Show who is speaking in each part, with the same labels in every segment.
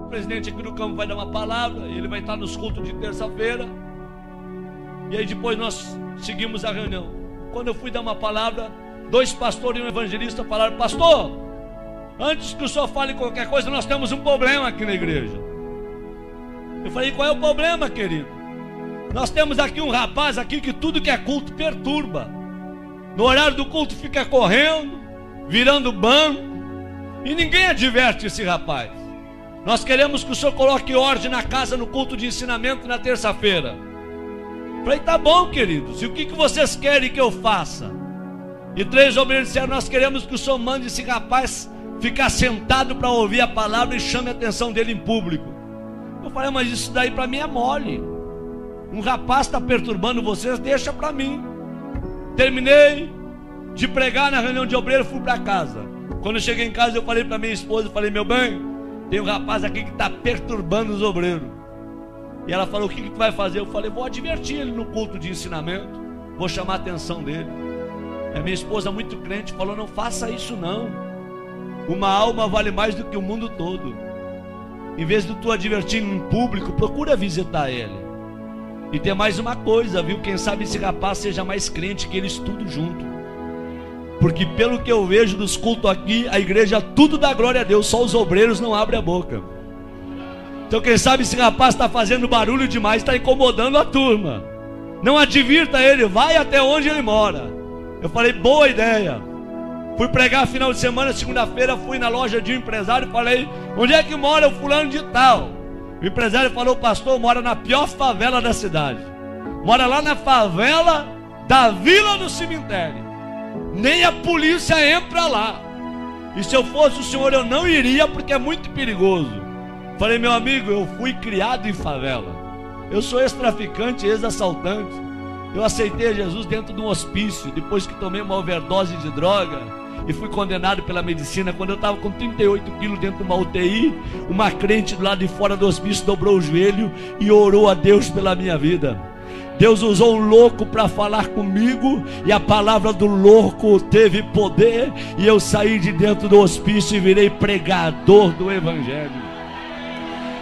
Speaker 1: presidente aqui do campo vai dar uma palavra, ele vai estar nos cultos de terça-feira. E aí depois nós seguimos a reunião. Quando eu fui dar uma palavra, 2 pastores e um evangelista falaram: pastor, antes que o senhor fale qualquer coisa, nós temos um problema aqui na igreja. Eu falei: qual é o problema, querido? Nós temos aqui um rapaz aqui que tudo que é culto perturba. No horário do culto fica correndo, virando banco, e ninguém adverte esse rapaz. Nós queremos que o senhor coloque ordem na casa no culto de ensinamento na terça-feira. Eu falei: tá bom, queridos, e o que vocês querem que eu faça? E 3 obreiros disseram: nós queremos que o senhor mande esse rapaz ficar sentado para ouvir a palavra e chame a atenção dele em público. Eu falei: mas isso daí para mim é mole. Um rapaz está perturbando vocês, deixa para mim. Terminei de pregar na reunião de obreiro, fui para casa. Quando eu cheguei em casa, eu falei para minha esposa, eu falei: meu bem, tem um rapaz aqui que está perturbando os obreiros. E ela falou: o que tu vai fazer? Eu falei: vou advertir ele no culto de ensinamento, vou chamar a atenção dele. A minha esposa, muito crente, falou: não faça isso não. Uma alma vale mais do que o mundo todo. Em vez de tu advertir em público, procura visitar ele. E tem mais uma coisa, viu? Quem sabe esse rapaz seja mais crente que eles tudo junto. Porque pelo que eu vejo dos cultos aqui, a igreja tudo dá glória a Deus, só os obreiros não abrem a boca. Então quem sabe esse rapaz está fazendo barulho demais, está incomodando a turma. Não advirta ele, vai até onde ele mora. Eu falei: boa ideia. Fui pregar final de semana, segunda-feira, fui na loja de um empresário e falei: onde é que mora o fulano de tal? O empresário falou: pastor, mora na pior favela da cidade. Mora lá na favela da Vila do Cemitério. Nem a polícia entra lá. E se eu fosse o senhor, eu não iria, porque é muito perigoso. Falei: meu amigo, eu fui criado em favela. Eu sou ex-traficante, ex-assaltante. Eu aceitei Jesus dentro de um hospício, depois que tomei uma overdose de droga e fui condenado pela medicina. Quando eu estava com 38 quilos dentro de uma UTI, uma crente do lado de fora do hospício dobrou o joelho e orou a Deus pela minha vida. Deus usou um louco para falar comigo, e a palavra do louco teve poder, e eu saí de dentro do hospício e virei pregador do evangelho.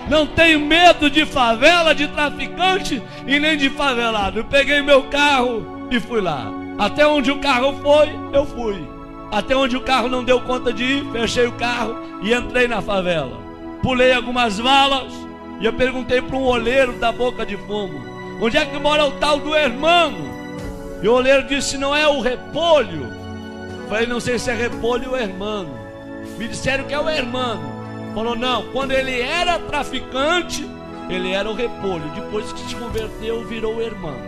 Speaker 1: Não tenho medo de favela, de traficante e nem de favelado. Eu peguei meu carro e fui lá. Até onde o carro foi, eu fui. Até onde o carro não deu conta de ir, fechei o carro e entrei na favela. Pulei algumas valas e eu perguntei para um oleiro da Boca de Fumo: onde é que mora o tal do hermano? E o oleiro disse: não é o Repolho? Falei: não sei se é Repolho ou hermano. Me disseram que é o hermano. Falou: não, quando ele era traficante, ele era o Repolho. Depois que se converteu, virou o hermano.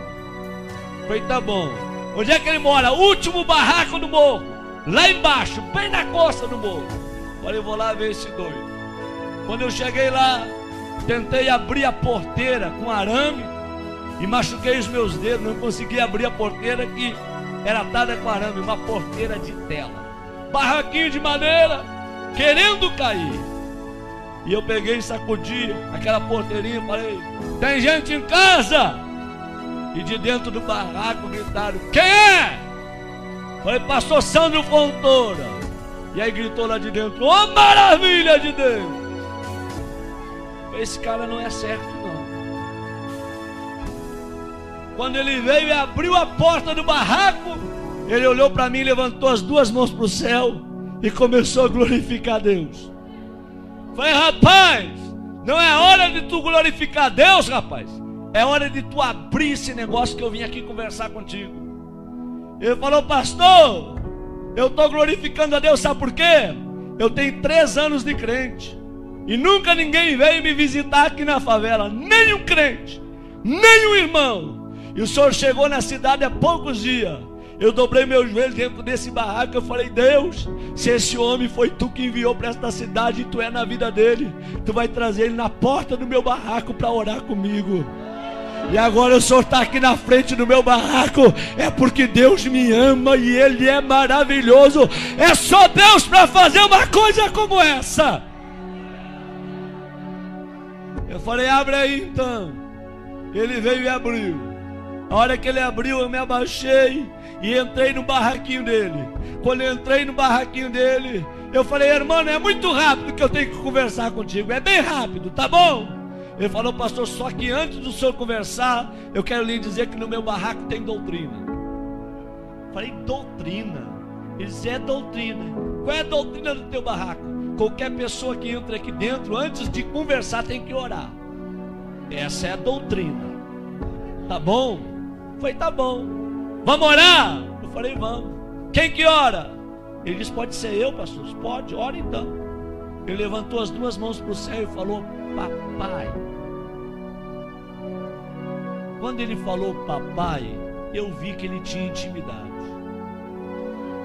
Speaker 1: Falei: tá bom. Onde é que ele mora? Último barraco do morro, lá embaixo, bem na costa do morro. Falei: vou lá ver esse doido. Quando eu cheguei lá, tentei abrir a porteira com arame e machuquei os meus dedos. Não consegui abrir a porteira, que era atada com arame, uma porteira de tela, barraquinho de madeira, querendo cair. E eu peguei e sacudi aquela porteirinha e falei: tem gente em casa? E de dentro do barraco gritaram: quem é? Falei: pastor Sandro Fontoura. E aí gritou lá de dentro: ô maravilha de Deus! Esse cara não é certo não. Quando ele veio e abriu a porta do barraco, ele olhou para mim, levantou as 2 mãos para o céu e começou a glorificar a Deus. Falei: rapaz, não é hora de tu glorificar a Deus, rapaz. É hora de tu abrir esse negócio que eu vim aqui conversar contigo. Ele falou: pastor, eu estou glorificando a Deus, sabe por quê? Eu tenho 3 anos de crente e nunca ninguém veio me visitar aqui na favela. Nem um crente, nem um irmão. E o senhor chegou na cidade há poucos dias. Eu dobrei meu joelho dentro desse barraco. Eu falei: Deus, se esse homem foi tu que enviou para esta cidade e tu é na vida dele, tu vai trazer ele na porta do meu barraco para orar comigo. E agora o senhor está aqui na frente do meu barraco, é porque Deus me ama e Ele é maravilhoso. É só Deus para fazer uma coisa como essa. Eu falei: abre aí então. Ele veio e abriu. A hora que ele abriu, eu me abaixei e entrei no barraquinho dele. Quando eu entrei no barraquinho dele, Eu falei: irmão, é muito rápido que eu tenho que conversar contigo. É bem rápido, tá bom? Ele falou: pastor, só que antes do senhor conversar, eu quero lhe dizer que no meu barraco tem doutrina. Eu falei: doutrina? Ele disse: é doutrina. Qual é a doutrina do teu barraco? Qualquer pessoa que entra aqui dentro, antes de conversar, tem que orar. Essa é a doutrina. Tá bom? Eu falei: tá bom. Vamos orar? Eu falei: vamos. Quem que ora? Ele disse: pode ser eu, pastor. Pode, ora então. Ele levantou as duas mãos para o céu e falou: papai. Quando ele falou papai, eu vi que ele tinha intimidade.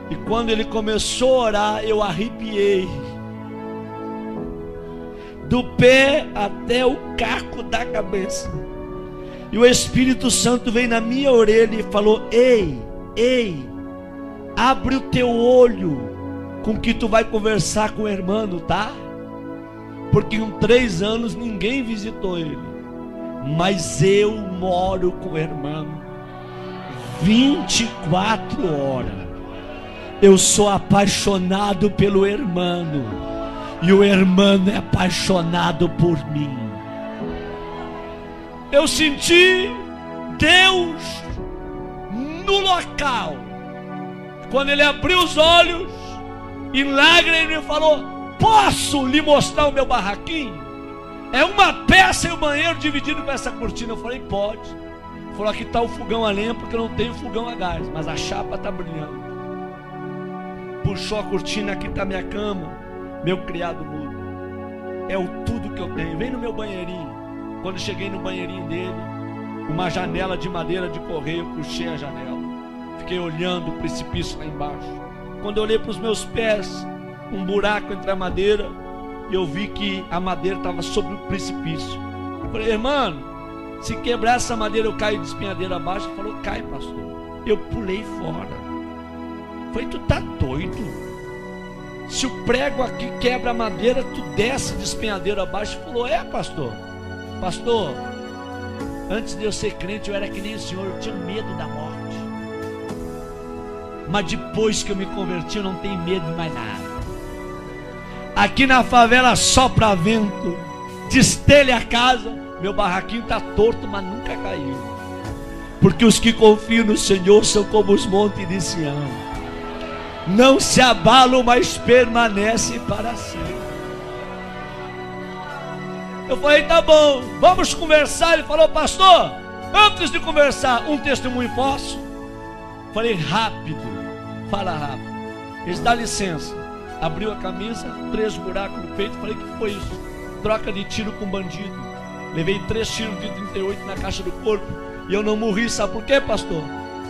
Speaker 1: E quando ele começou a orar, eu arrepiei do pé até o caco da cabeça. E o Espírito Santo veio na minha orelha e falou: ei, abre o teu olho com que tu vai conversar com o irmão, tá? Porque em 3 anos ninguém visitou ele, mas eu moro com o irmão 24 horas. Eu sou apaixonado pelo irmão, e o irmão é apaixonado por mim. Eu senti Deus no local. Quando ele abriu os olhos, em lágrimas, ele falou: posso lhe mostrar o meu barraquinho? É uma peça e o banheiro dividido com essa cortina. Eu falei: pode. Ele falou: aqui está o fogão a lenha, porque eu não tenho fogão a gás, mas a chapa está brilhando. Puxou a cortina: aqui está minha cama, meu criado mudo. É o tudo que eu tenho. Vem no meu banheirinho. Quando cheguei no banheirinho dele, uma janela de madeira de correio, puxei a janela. Fiquei olhando o precipício lá embaixo. Quando eu olhei para os meus pés, um buraco entre a madeira, e eu vi que a madeira estava sobre o precipício. Eu falei: irmão, se quebrar essa madeira eu caio de espinhadeira abaixo. Ele falou: cai, pastor. Eu pulei fora. Eu falei: tu tá doido? Se o prego aqui quebra a madeira, tu desce de espinhadeira abaixo. Ele falou: é, pastor. Pastor, antes de eu ser crente eu era que nem o senhor, eu tinha medo da morte. Mas depois que eu me converti, eu não tenho medo de mais nada. Aqui na favela sopra vento, destelha a casa, meu barraquinho está torto, mas nunca caiu. Porque os que confiam no Senhor são como os montes de Sião, não se abalam, mas permanecem para sempre. Eu falei: tá bom, vamos conversar. Ele falou: pastor, antes de conversar, um testemunho posso? Falei: rápido, fala rápido. Eles: dá licença. Abriu a camisa, 3 buracos no peito. Falei: que foi isso? Troca de tiro com bandido. Levei 3 tiros de 38 na caixa do corpo, e eu não morri. Sabe por quê, pastor?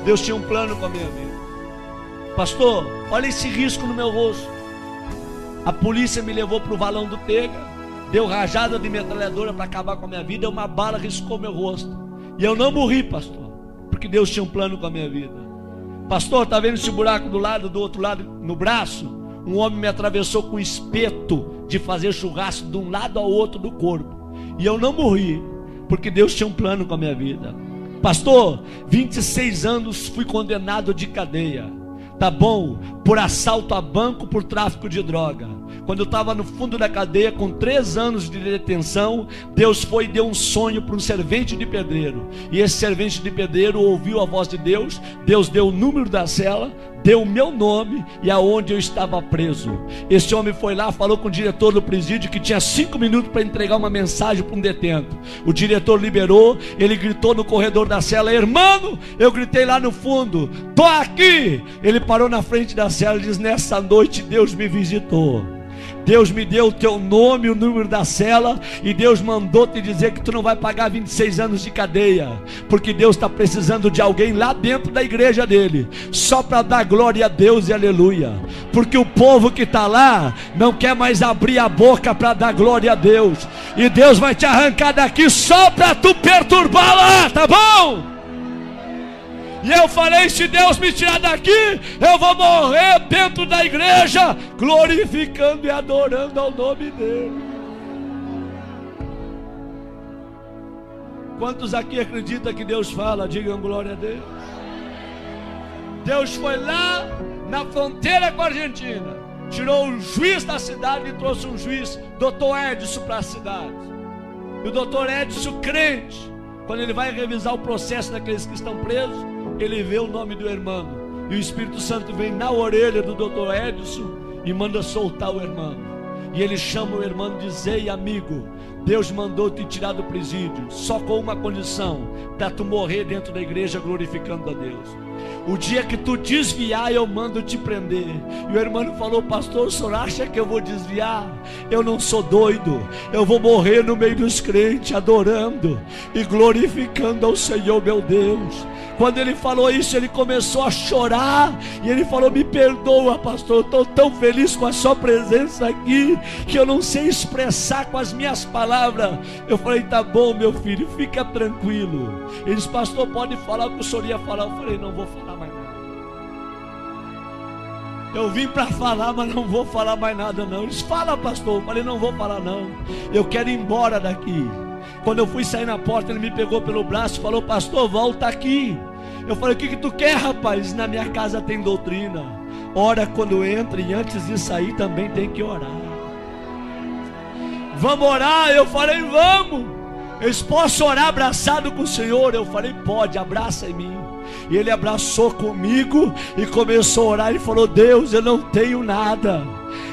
Speaker 1: Deus tinha um plano com a minha vida. Pastor, olha esse risco no meu rosto. A polícia me levou para o valão do Tega, deu rajada de metralhadora para acabar com a minha vida. Uma bala riscou meu rosto, e eu não morri, pastor, porque Deus tinha um plano com a minha vida. Pastor, está vendo esse buraco do outro lado, no braço? Um homem me atravessou com espeto de fazer churrasco de um lado ao outro do corpo, e eu não morri, porque Deus tinha um plano com a minha vida. Pastor, 26 anos fui condenado de cadeia, tá bom? Por assalto a banco, por tráfico de droga. Quando eu estava no fundo da cadeia, com 3 anos de detenção, Deus foi e deu um sonho para um servente de pedreiro. E esse servente de pedreiro ouviu a voz de Deus. Deus deu o número da cela, deu o meu nome e aonde eu estava preso. Esse homem foi lá, falou com o diretor do presídio que tinha 5 minutos para entregar uma mensagem para um detento. O diretor liberou, ele gritou no corredor da cela: irmão, eu gritei lá no fundo: tô aqui. Ele parou na frente da cela e disse: nessa noite Deus me visitou. Deus me deu o teu nome, o número da cela, e Deus mandou te dizer que tu não vai pagar 26 anos de cadeia, porque Deus está precisando de alguém lá dentro da igreja dele, só para dar glória a Deus e aleluia, porque o povo que está lá não quer mais abrir a boca para dar glória a Deus, e Deus vai te arrancar daqui só para tu perturbar lá, tá bom? E eu falei: se Deus me tirar daqui, eu vou morrer dentro da igreja, glorificando e adorando ao nome dele. Quantos aqui acreditam que Deus fala? Digam glória a Deus. Deus foi lá na fronteira com a Argentina, tirou o juiz da cidade e trouxe um juiz, doutor Edson, para a cidade. E o doutor Edson, crente, quando ele vai revisar o processo daqueles que estão presos, ele vê o nome do irmão, e o Espírito Santo vem na orelha do doutor Edson e manda soltar o irmão. E ele chama o irmão e diz: ei, amigo, Deus mandou te tirar do presídio, só com uma condição, para tu morrer dentro da igreja glorificando a Deus. O dia que tu desviar, eu mando te prender. E o irmão falou: pastor, o senhor acha que eu vou desviar? Eu não sou doido, eu vou morrer no meio dos crentes, adorando e glorificando ao Senhor meu Deus. Quando ele falou isso, ele começou a chorar, e ele falou: me perdoa, pastor, eu estou tão feliz com a sua presença aqui, que eu não sei expressar com as minhas palavras. Eu falei: tá bom, meu filho, fica tranquilo. Ele disse: pastor, pode falar o que o senhor ia falar. Eu falei: não vou falar mais nada. Eu vim para falar, mas não vou falar mais nada não. Ele disse: fala, pastor. Eu falei: não vou falar não, eu quero ir embora daqui. Quando eu fui sair na porta, ele me pegou pelo braço e falou: pastor, volta aqui. Eu falei: o que tu quer, rapaz? Na minha casa tem doutrina, ora quando entra, e antes de sair também tem que orar. Vamos orar? Eu falei: vamos. Eles: posso orar abraçado com o Senhor? Eu falei: pode, abraça em mim. E ele abraçou comigo e começou a orar. E falou: Deus, eu não tenho nada,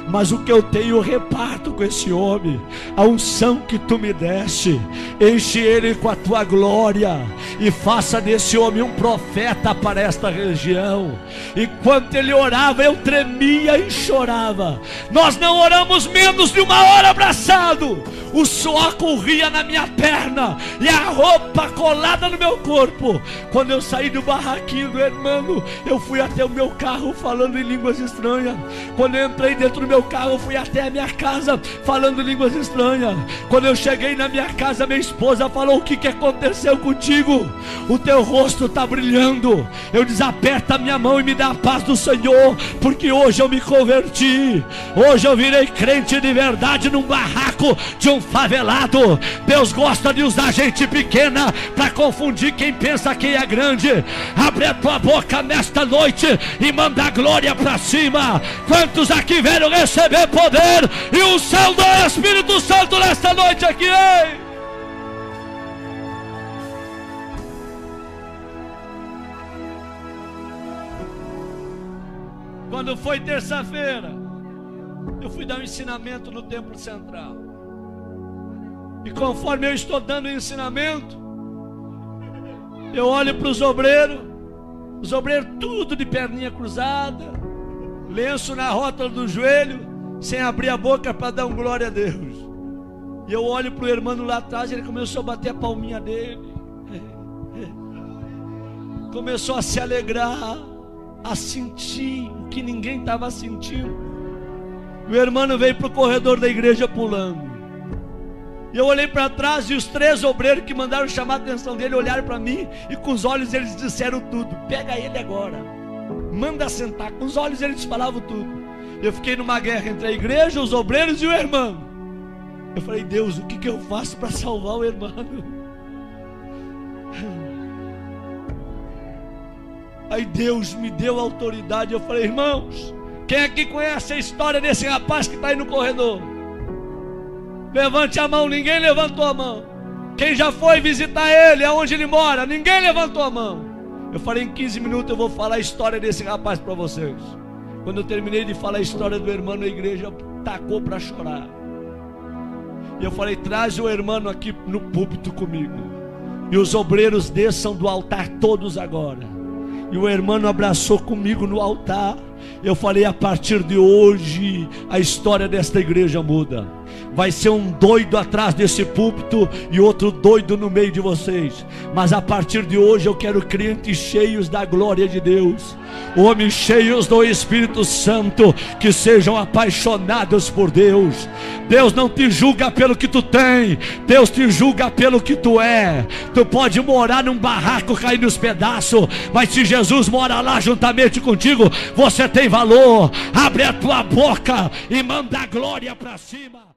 Speaker 1: mas o que eu tenho eu reparto com esse homem. A unção que tu me deste, enche ele com a tua glória, e faça desse homem um profeta para esta região. Enquanto ele orava, eu tremia e chorava. Nós não oramos menos de uma hora abraçado. O suor corria na minha perna e a roupa colada no meu corpo. Quando eu saí do barraquinho do irmão, eu fui até o meu carro falando em línguas estranhas. Quando eu entrei dentro do meu carro, eu fui até a minha casa falando línguas estranhas. Quando eu cheguei na minha casa, minha esposa falou: o que aconteceu contigo? O teu rosto está brilhando. Eu disse: aperta a minha mão e me dá a paz do Senhor, porque hoje eu me converti. Hoje eu virei crente de verdade num barraco de um favelado. Deus gosta de usar gente pequena para confundir quem pensa que é grande. Abre a tua boca nesta noite e manda a glória para cima. Quantos aqui vieram receber poder e o céu do Espírito Santo nesta noite aqui, ei? Quando foi terça-feira, eu fui dar um ensinamento no Templo Central. E conforme eu estou dando o ensinamento, eu olho para os obreiros tudo de perninha cruzada, lenço na rótula do joelho, sem abrir a boca para dar um glória a Deus. E eu olho para o irmão lá atrás, ele começou a bater a palminha dele, começou a se alegrar, a sentir o que ninguém estava sentindo. O irmão veio para o corredor da igreja pulando. E eu olhei para trás, e os 3 obreiros que mandaram chamar a atenção dele olharam para mim, e com os olhos eles disseram tudo: pega ele agora, manda sentar. Com os olhos eles falavam tudo. Eu fiquei numa guerra entre a igreja, os obreiros e o irmão. Eu falei: Deus, o que eu faço para salvar o irmão? Aí Deus me deu autoridade. Eu falei: irmãos, quem aqui conhece a história desse rapaz que está aí no corredor? Levante a mão. Ninguém levantou a mão. Quem já foi visitar ele, aonde ele mora? Ninguém levantou a mão. Eu falei: em 15 minutos eu vou falar a história desse rapaz para vocês. Quando eu terminei de falar a história do irmão, a igreja tacou para chorar. E eu falei: traz o irmão aqui no púlpito comigo, e os obreiros desçam do altar todos agora. E o irmão abraçou comigo no altar. Eu falei: a partir de hoje a história desta igreja muda. Vai ser um doido atrás desse púlpito e outro doido no meio de vocês, mas a partir de hoje eu quero crentes cheios da glória de Deus, homens cheios do Espírito Santo, que sejam apaixonados por Deus. Deus não te julga pelo que tu tem, Deus te julga pelo que tu é. Tu pode morar num barraco cair nos pedaços, mas se Jesus mora lá juntamente contigo, você tem valor. Abre a tua boca e manda a glória para cima.